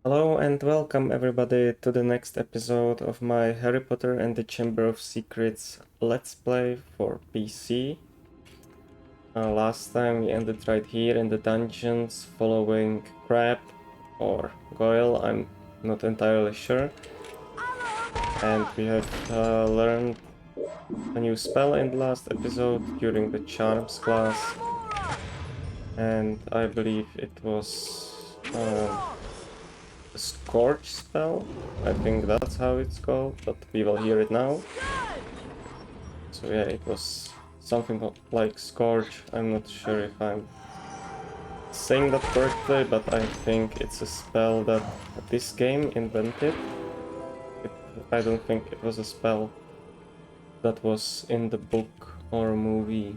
Hello and welcome everybody to the next episode of my Harry Potter and the Chamber of Secrets Let's Play for PC. Last time we ended right here in the dungeons following Crab or Goyle, I'm not entirely sure. And we have learned a new spell in the last episode during the Charms class. And I believe it was a Scorch spell. I think that's how it's called, but we will hear it now. So yeah, it was something like Scorch. I'm not sure if I'm saying that correctly, but I think it's a spell that this game invented. I don't think it was a spell that was in the book or movie.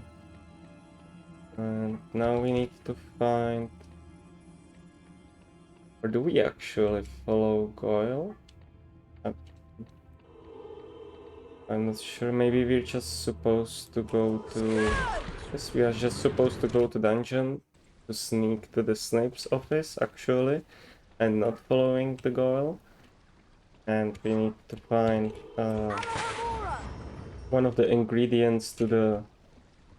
And now we need to find... Or do we actually follow Goyle? I'm not sure, maybe we're just supposed to go to... Yes, we are just supposed to go to dungeon to sneak to the Snape's office, actually, and not following the Goyle. And we need to find one of the ingredients to the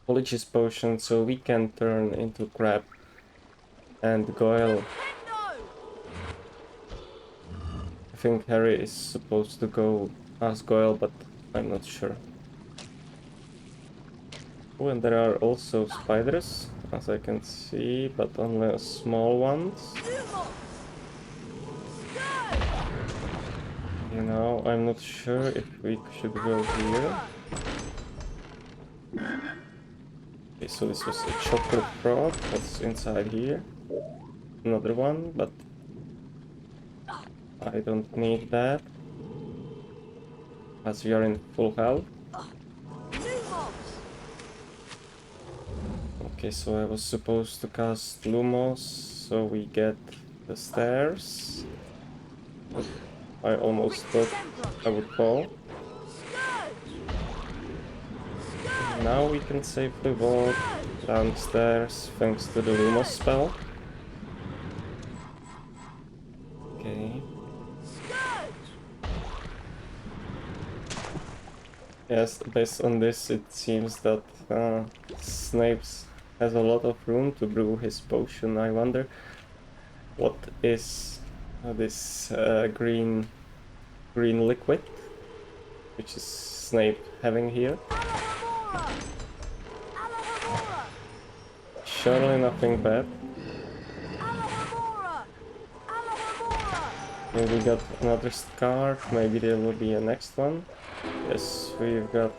Polyjuice potion so we can turn into Crab and Goyle. I think Harry is supposed to go ask Goyle, but I'm not sure. Oh, and there are also spiders, as I can see, but only small ones. You know, I'm not sure if we should go here. Okay, so this was a chocolate frog. What's inside here? Another one, but I don't need that, as we are in full health. Okay, so I was supposed to cast Lumos, so we get the stairs. I almost thought I would fall. Now we can safely walk downstairs thanks to the Lumos spell. Okay. Yes, based on this, it seems that Snape has a lot of room to brew his potion. I wonder what is this green liquid, which is Snape having here. Surely nothing bad. Okay, we got another card. Maybe there will be a next one. Yes, we've got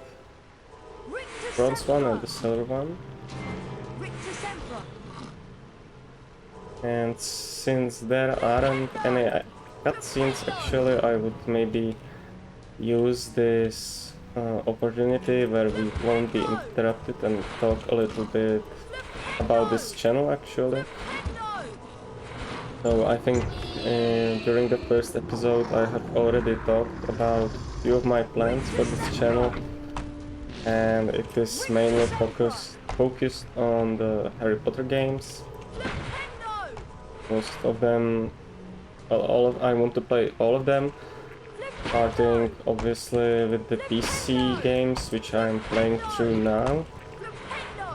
bronze one and the silver one. And since there aren't any cutscenes, actually, I would maybe use this opportunity where we won't be interrupted and talk a little bit about this channel, actually. So I think during the first episode I have already talked about a few of my plans for this channel, and it is mainly focused on the Harry Potter games. Most of them, well, I want to play all of them, starting obviously with the PC games, which I'm playing through now.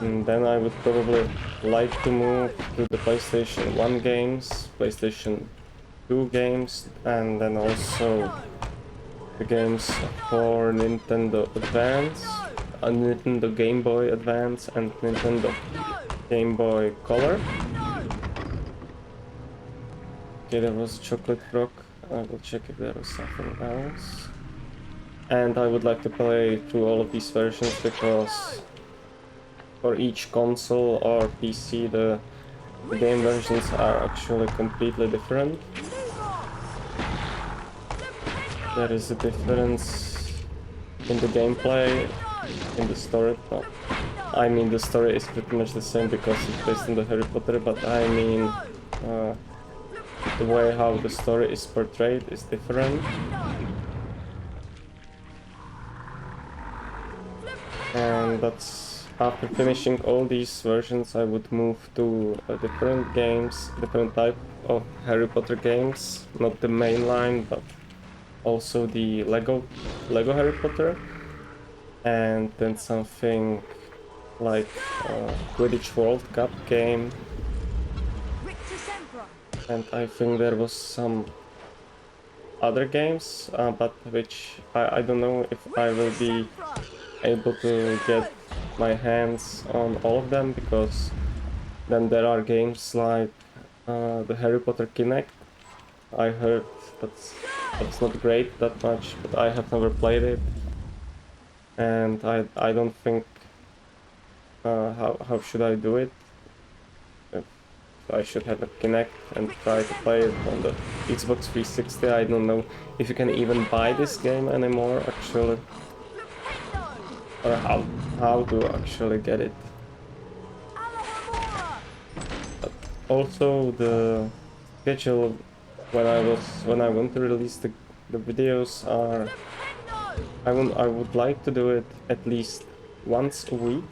And then I would probably like to move to the PlayStation 1 games, PlayStation 2 games, and then also the games for Nintendo Advance, Nintendo Game Boy Advance, and Nintendo Game Boy Color. Okay, there was a chocolate frog. I will check if there was something else. And I would like to play through all of these versions because for each console or PC the game versions are actually completely different. There is a difference in the gameplay, in the story. No, I mean the story is pretty much the same because it's based on the Harry Potter, but I mean the way how the story is portrayed is different. And that's after finishing all these versions, I would move to different games, different type of Harry Potter games, not the main line, but also the Lego Harry Potter, and then something like Quidditch World Cup game, and I think there was some other games, but which I don't know if I will be able to get my hands on all of them, because then there are games like the Harry Potter Kinect. I heard that's not great that much, but I have never played it, and I don't think how should I do it? If I should have a Kinect and try to play it on the Xbox 360. I don't know if you can even buy this game anymore, actually, or how to actually get it. But also the schedule when I want to release the videos are I would like to do it at least once a week.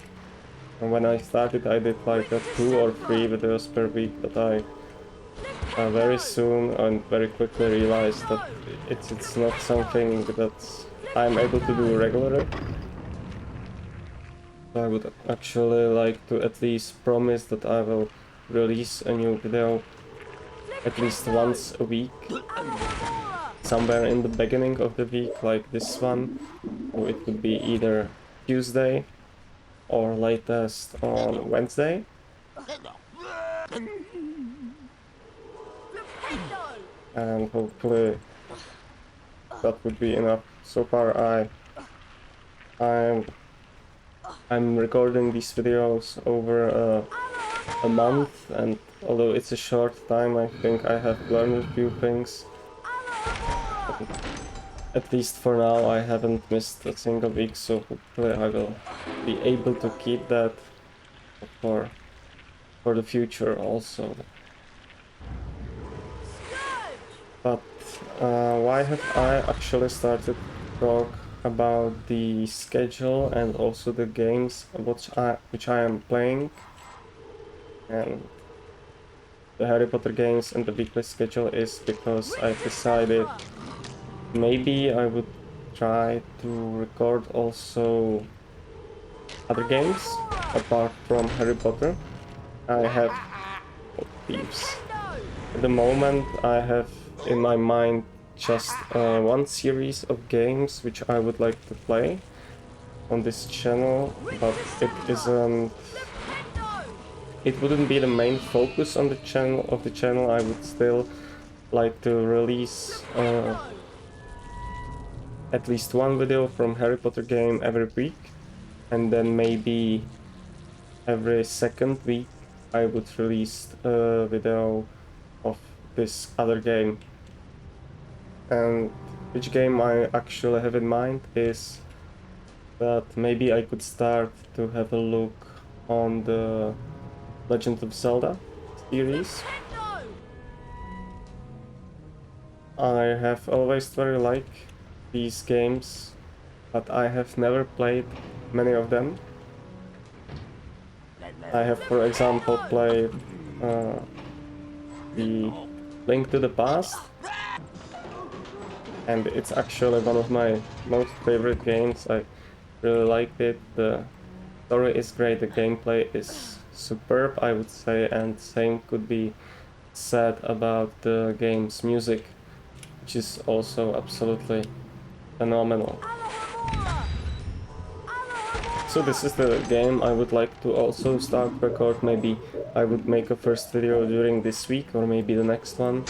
And when I started, I did like 2 or 3 videos per week, but I very soon and very quickly realized that it's not something that I'm able to do regularly. I would actually like to at least promise that I will release a new video at least once a week, somewhere in the beginning of the week, like this one. So it could be either Tuesday or latest on Wednesday. And hopefully that would be enough. So far I'm recording these videos over a month, and although it's a short time, I think I have learned a few things. At least for now, I haven't missed a single week, so hopefully I will be able to keep that for the future also. But why have I actually started to talk about the schedule and also the games which I am playing, and the Harry Potter games and the weekly schedule, is because I decided maybe I would try to record also other games apart from Harry Potter. I have thieves. At the moment I have in my mind just one series of games which I would like to play on this channel, but it wouldn't be the main focus on the channel. I would still like to release at least one video from Harry Potter game every week, and then maybe every second week I would release a video of this other game. And which game I actually have in mind is that maybe I could start to have a look on the Legend of Zelda series. I have always very liked these games, but I have never played many of them. I have, for example, played the Link to the Past, and it's actually one of my most favorite games. I really liked it. The story is great, the gameplay is superb, I would say, and same could be said about the game's music, which is also absolutely phenomenal. So this is the game I would like to also start record. Maybe I would make a first video during this week or maybe the next one.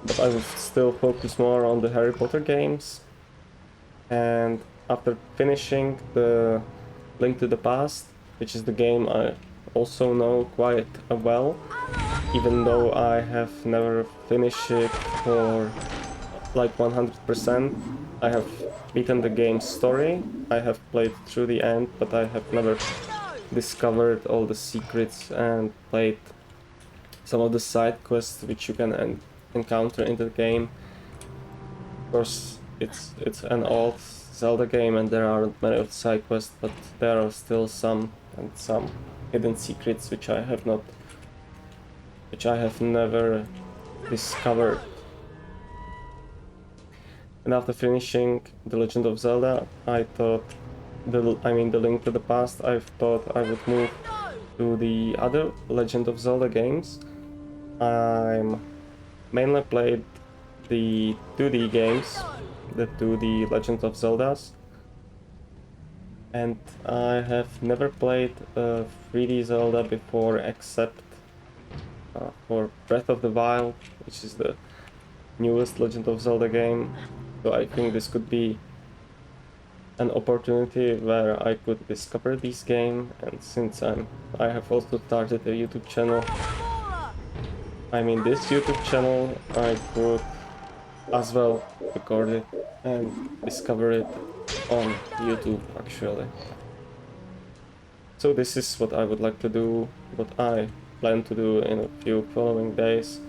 But I will still focus more on the Harry Potter games. And after finishing the Link to the Past, which is the game I also know quite well, even though I have never finished it for like 100%. I have beaten the game's story, I have played through the end, but I have never discovered all the secrets and played some of the side quests which you can encounter in the game. Of course, it's an old Zelda game and there aren't many of the side quests, but there are still some, and some hidden secrets which I have never discovered. And after finishing The Legend of Zelda, I thought, The Link to the Past, I thought I would move to the other Legend of Zelda games. I'm mainly played the 2D games, the 2D Legend of Zeldas, and I have never played a 3D Zelda before except for Breath of the Wild, which is the newest Legend of Zelda game. So I think this could be an opportunity where I could discover this game, and since I have also started a YouTube channel, this YouTube channel, I could as well record it and discover it on YouTube actually. So this is what I would like to do, what I plan to do in a few following days.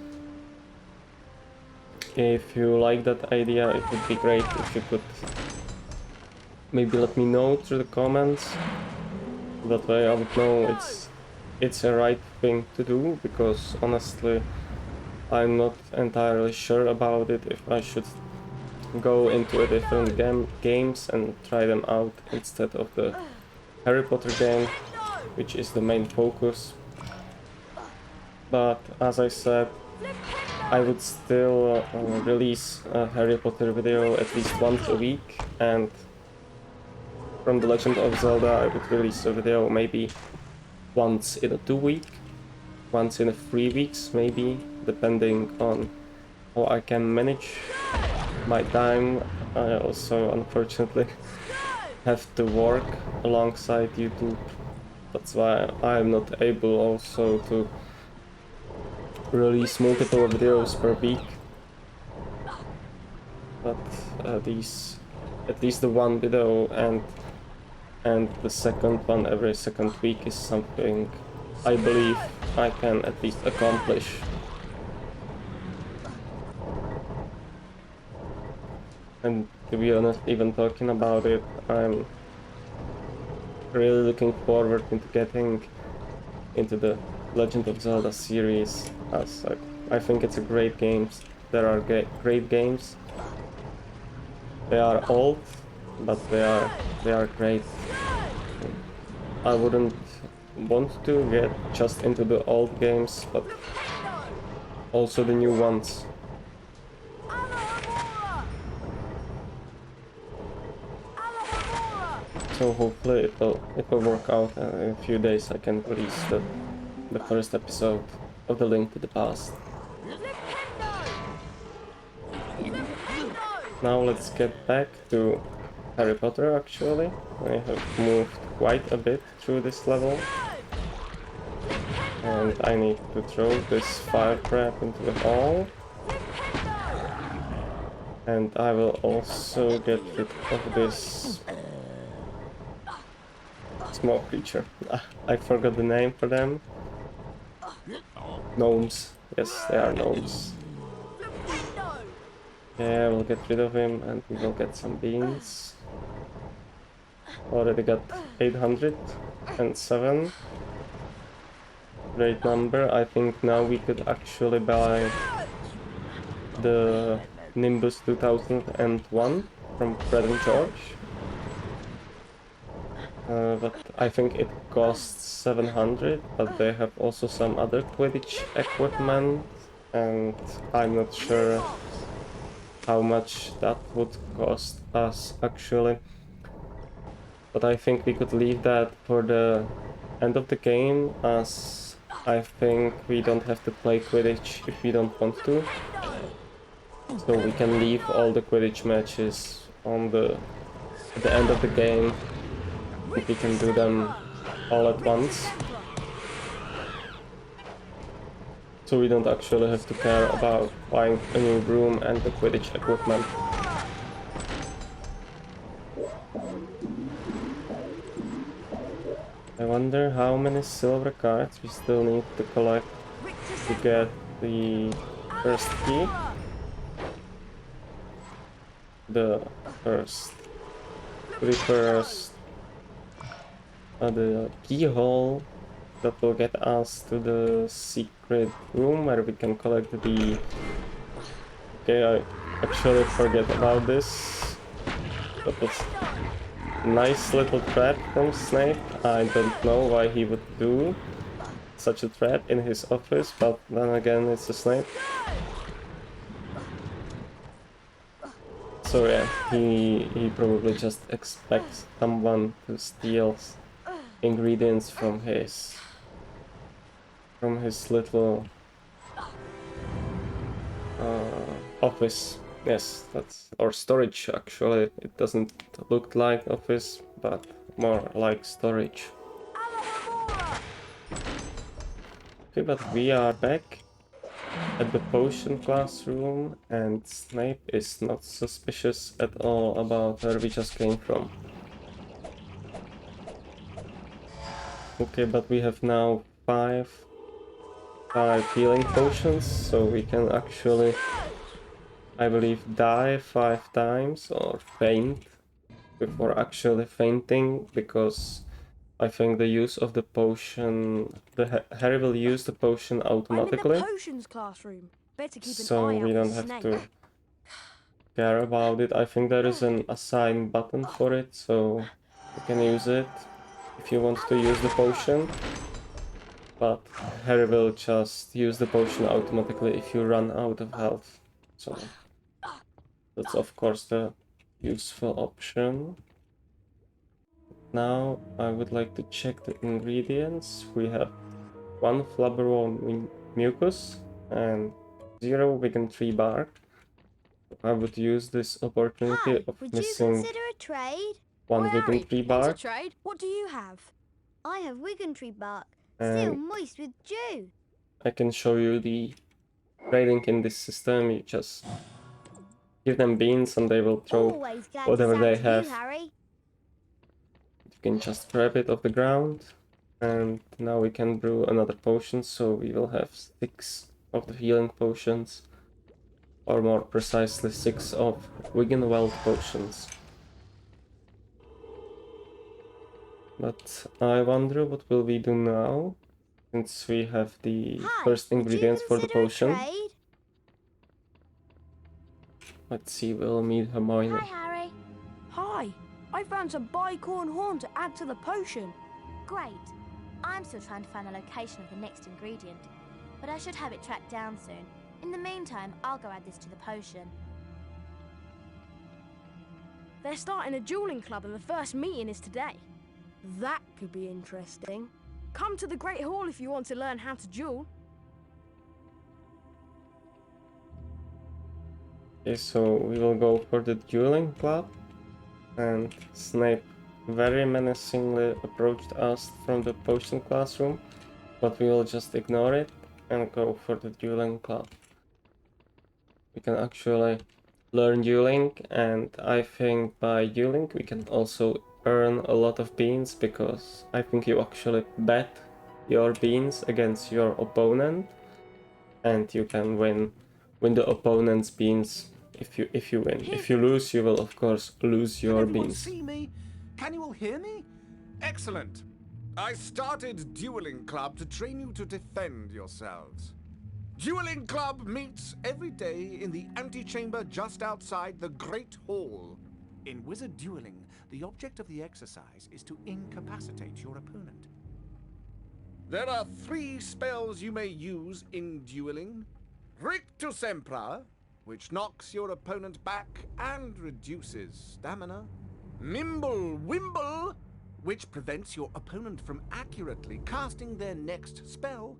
If you like that idea, it would be great if you could maybe let me know through the comments. That way I would know it's a right thing to do, because honestly I'm not entirely sure about it, if I should go into a different games and try them out instead of the Harry Potter game, which is the main focus. But as I said, I would still release a Harry Potter video at least once a week, and from The Legend of Zelda I would release a video maybe once in a 2 week, once in a 3 weeks maybe, depending on how I can manage my time. I also unfortunately have to work alongside YouTube. That's why I'm not able also to release multiple videos per week. But at least the one video and the second one every second week is something I believe I can at least accomplish. And to be honest, even talking about it, I'm really looking forward into getting into the Legend of Zelda series, as I think it's a great game. There are great games. They are old, but they are great. I wouldn't want to get just into the old games, but also the new ones. So hopefully it will work out, and in a few days I can release the first episode of The Link to the Past. Now let's get back to Harry Potter actually. I have moved quite a bit through this level. And I need to throw this fire trap into the hall. And I will also get rid of this small creature. I forgot the name for them. Gnomes. Yes, they are gnomes. Yeah, we'll get rid of him and we will get some beans. Already got 807. Great number. I think now we could actually buy the Nimbus 2001 from Fred and George. But I think it costs 700, but they have also some other Quidditch equipment, and I'm not sure how much that would cost us actually. But I think we could leave that for the end of the game, as I think we don't have to play Quidditch if we don't want to. So we can leave all the Quidditch matches at the end of the game. We can do them all at once. So we don't actually have to care about buying a new broom and the Quidditch equipment. I wonder how many silver cards we still need to collect to get the first key. The first refers the keyhole that will get us to the secret room where we can collect the... Okay, I actually forget about this. That was a nice little trap from Snape. I don't know why he would do such a trap in his office, but then again, it's a Snape. So yeah, he probably just expects someone to steal ingredients from his little office. Yes, that's or storage actually. It doesn't look like office, but more like storage. Okay, but we are back at the potion classroom, and Snape is not suspicious at all about where we just came from. Okay, but we have now five healing potions, so we can actually, I believe, die 5 times or faint before actually fainting, because I think the use of the potion, Harry will use the potion automatically. I'm in the potions classroom. Better keep an So eye out we don't for have Snape. to care about it. I think there is an assign button for it, so you can use it if you want to use the potion. But Harry will just use the potion automatically if you run out of health. So that's of course the useful option. Now I would like to check the ingredients. We have 1 flabberone mucus and 0 vegan tree bark. I would use this opportunity Hi, of would you missing consider a trade? 1 Why, vegan Harry, tree here's a bark. trade. What do you have? I have Wiggentree bark, And still moist with dew. I can show you the trading in this system. You just give them beans and they will throw Always glad whatever to they sell to have. you, Harry. You can just grab it off the ground. And now we can brew another potion, so we will have 6 of the healing potions. Or more precisely 6 of Wiggenweld potions. But I wonder what will we do now, since we have the Hi, first would you ingredients for the consider a potion. trade? Let's see, we'll meet Hermione. Hi, Harry. Hi, I found some bicorn horn to add to the potion. Great. I'm still trying to find the location of the next ingredient, but I should have it tracked down soon. In the meantime, I'll go add this to the potion. They're starting a dueling club and the first meeting is today. That could be interesting. Come to the Great Hall if you want to learn how to duel. Okay, so we will go for the dueling club. And Snape very menacingly approached us from the potion classroom, but we will just ignore it and go for the dueling club. We can actually learn dueling, and I think by dueling we can also earn a lot of beans, because I think you actually bet your beans against your opponent, and you can win the opponent's beans if you win. If you lose, you will of course lose your Can everyone beans. see me? Can you all hear me? Excellent. I started Dueling Club to train you to defend yourselves. Dueling Club meets every day in the antechamber just outside the Great Hall. In Wizard Dueling, the object of the exercise is to incapacitate your opponent. There are 3 spells you may use in dueling. Rictus Sempra, which knocks your opponent back and reduces stamina. Mimble Wimble, which prevents your opponent from accurately casting their next spell.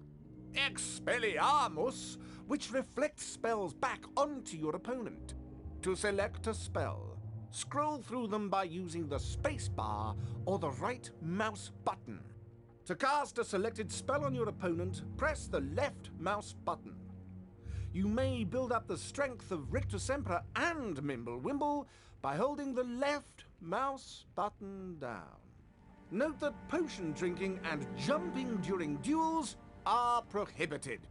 Expelliarmus, which reflects spells back onto your opponent. To select a spell, scroll through them by using the space bar or the right mouse button. To cast a selected spell on your opponent, press the left mouse button. You may build up the strength of Rictus Sempra and Mimble Wimble by holding the left mouse button down. Note that potion drinking and jumping during duels are prohibited.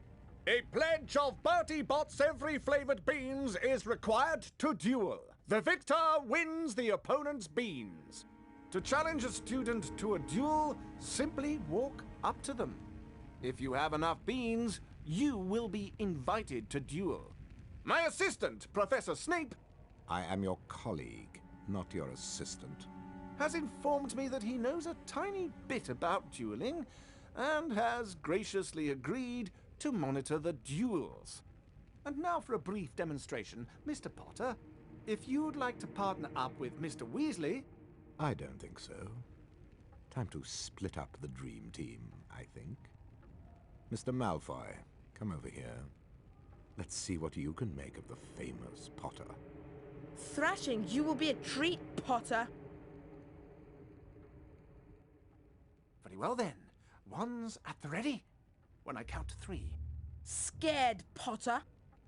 A pledge of Bertie Bott's every flavored beans is required to duel. The victor wins the opponent's beans. To challenge a student to a duel, simply walk up to them. If you have enough beans, you will be invited to duel. My assistant, Professor Snape, I am your colleague, not your assistant. has informed me that he knows a tiny bit about dueling and has graciously agreed to monitor the duels. And now for a brief demonstration. Mr. Potter, if you'd like to partner up with Mr. Weasley... I don't think so. Time to split up the dream team, I think. Mr. Malfoy, come over here. Let's see what you can make of the famous Potter. Thrashing you will be a treat, Potter. Very well then. One's at the ready. When I count to 3. Scared, Potter.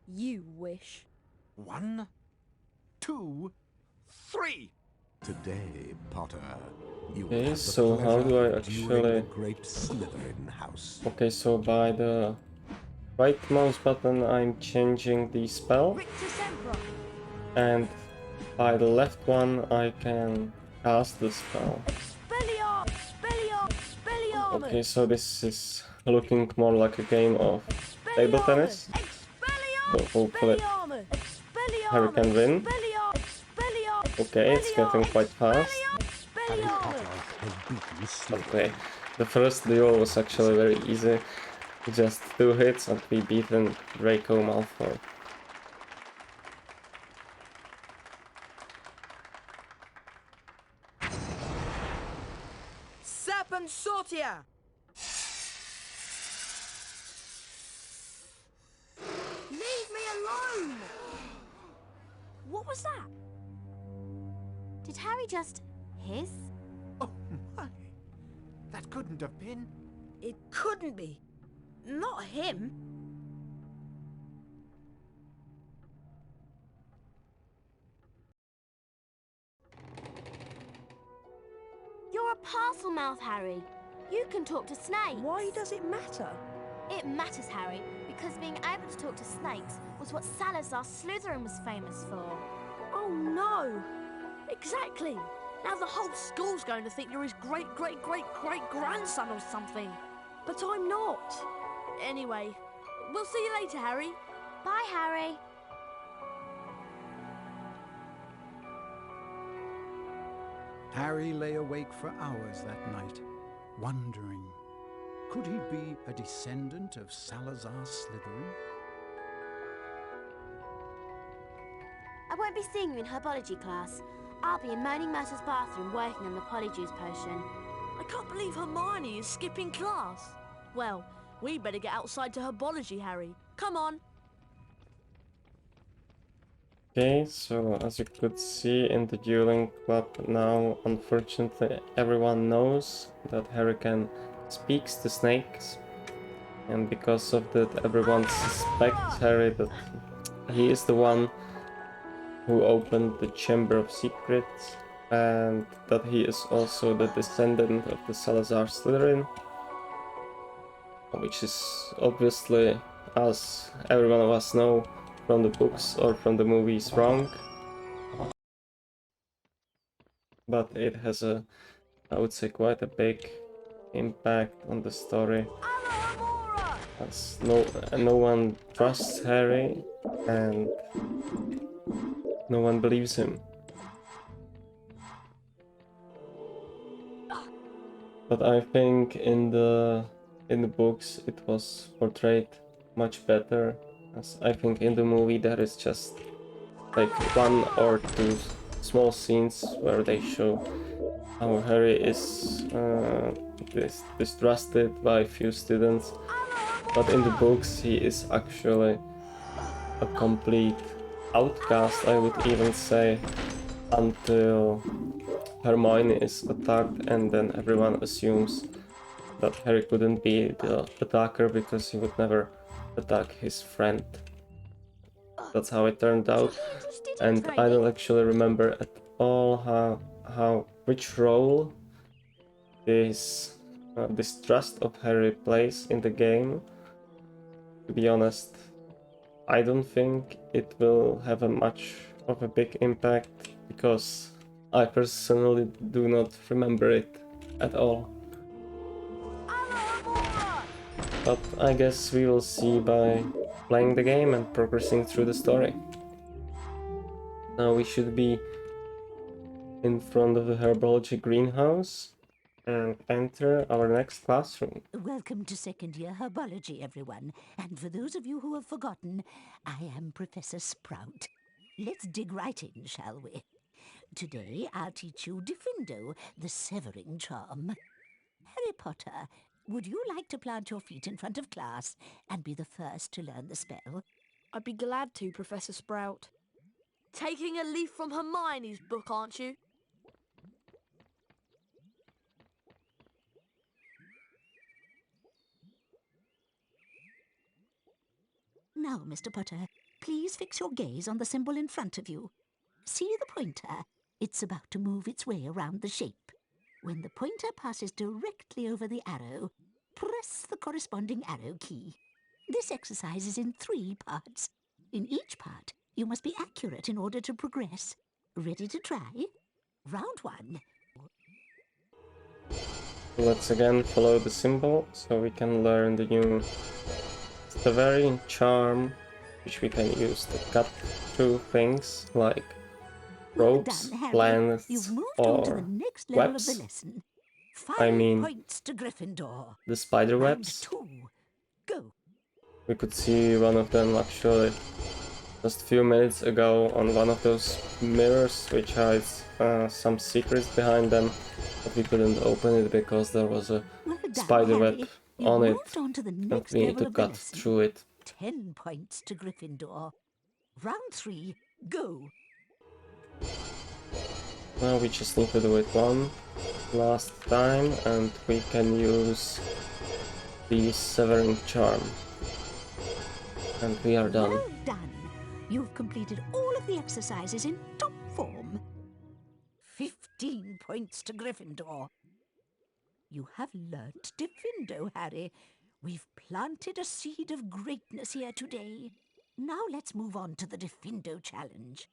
You wish. 1, 2, 3. Today, Potter, you Okay, have the so how do I pleasure of dueling actually... the great Slytherin house. Okay, so by the right mouse button I'm changing the spell, Rictus Emperor. and by the left one I can cast the spell. Expelliarmus. Expelliarmus. Expelliarmus. Okay, so this is looking more like a game of table tennis. So hopefully Harry can win. Okay, it's getting quite fast. Harry Potter has beaten Slytherin. Okay, the first duel was actually very easy. Just 2 hits and we beaten Draco Malfoy. Serpent Sortia! Leave me alone! What was that? Did Harry just hiss? Oh my! That couldn't have been... It couldn't be. Not him. You're a parcel mouth, Harry. You can talk to snakes. Why does it matter? It matters, Harry, because being able to talk to snakes was what Salazar Slytherin was famous for. Oh no! Exactly! Now the whole school's going to think you're his great-great-great-great-grandson or something. But I'm not. Anyway, we'll see you later, Harry. Bye, Harry. Harry lay awake for hours that night, wondering, could he be a descendant of Salazar Slytherin? I won't be seeing you in herbology class. I'll be in Moaning Myrtle's bathroom working on the polyjuice potion. I can't believe Hermione is skipping class. Well, we better get outside to herbology, Harry. Come on. Okay, so as you could see in the dueling club now, unfortunately everyone knows that Harry speaks to snakes, and because of that everyone suspects Harry that he is the one who opened the Chamber of Secrets, and that he is also the descendant of the Salazar Slytherin, which is obviously, as every one of us know from the books or from the movies, wrong. But it has I would say, quite a big impact on the story, as no one trusts Harry and no one believes him. But I think in the books it was portrayed much better, as I think in the movie there is just like 1 or 2 small scenes where they show how Harry is distrusted by few students, but in the books he is actually a complete outcast, I would even say, until Hermione is attacked, and then everyone assumes that Harry couldn't be the attacker because he would never attack his friend. That's how it turned out, and I don't actually remember at all which role this distrust of Harry plays in the game. To be honest, I don't think it will have a much of a big impact, because I personally do not remember it at all. But I guess we will see by playing the game and progressing through the story. Now we should be in front of the herbology greenhouse and enter our next classroom. Welcome to second year herbology, everyone. And for those of you who have forgotten, I am Professor Sprout. Let's dig right in, shall we? Today I'll teach you Diffindo, the severing charm. Harry Potter, would you like to plant your feet in front of class and be the first to learn the spell? I'd be glad to, Professor Sprout. Taking a leaf from Hermione's book, aren't you? Now, Mr. Potter, please fix your gaze on the symbol in front of you. See the pointer? It's about to move its way around the shape. When the pointer passes directly over the arrow, press the corresponding arrow key. This exercise is in 3 parts. In each part, you must be accurate in order to progress. Ready to try? Round 1. Let's again follow the symbol so we can learn the new severing charm, which we can use to cut through things like ropes, Well done, Harry. plants, You've moved on to the or next level of the webs. lesson. I 5 mean, points to Gryffindor. the spider Round webs. 2. Go. We could see one of them actually just a few minutes ago on one of those mirrors, which hides some secrets behind them, but we couldn't open it because there was a Well done, spider Harry. web You've on it, moved on to the and next we need level to of the cut lesson. through it. 10 points to Gryffindor. Round 3. Go. Now we just need to do it one last time, and we can use the severing charm. And we are done. Well done. You've completed all of the exercises in top form. 15 points to Gryffindor. You have learnt Diffindo, Harry. We've planted a seed of greatness here today. Now let's move on to the Diffindo challenge.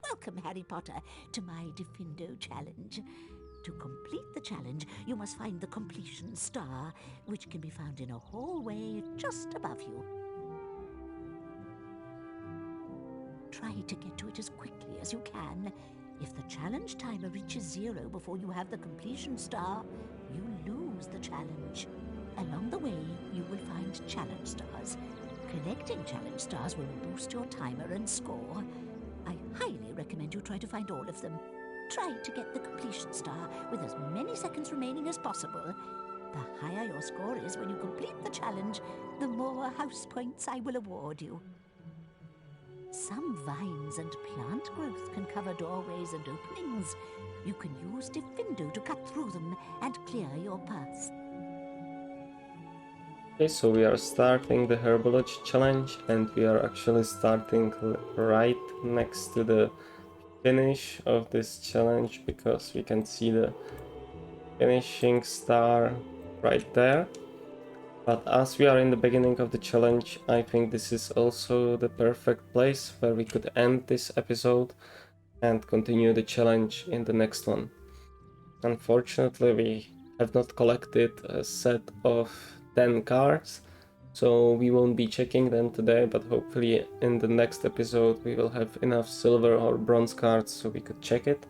Welcome, Harry Potter, to my Diffindo challenge. To complete the challenge, you must find the completion star, which can be found in a hallway just above you. Try to get to it as quickly as you can. If the challenge timer reaches 0 before you have the completion star, you lose the challenge. Along the way, you will find challenge stars. Collecting challenge stars will boost your timer and score. I highly recommend you try to find all of them. Try to get the completion star with as many seconds remaining as possible. The higher your score is when you complete the challenge, the more house points I will award you. Some vines and plant growth can cover doorways and openings. You can use Diffindo to cut through them and clear your path. Okay, so we are starting the herbology challenge, and we are actually starting right next to the finish of this challenge, because we can see the finishing star right there. But as we are in the beginning of the challenge, I think this is also the perfect place where we could end this episode and continue the challenge in the next one. Unfortunately, we have not collected a set of 10 cards, so we won't be checking them today, but hopefully in the next episode we will have enough silver or bronze cards so we could check it.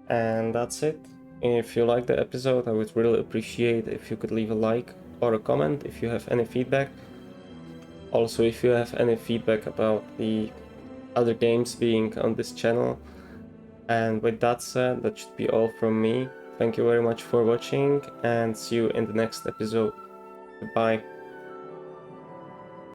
And that's it. If you liked the episode, I would really appreciate if you could leave a like or a comment if you have any feedback. Also, if you have any feedback about the other games being on this channel. And with that said, that should be all from me. Thank you very much for watching, and see you in the next episode. Goodbye.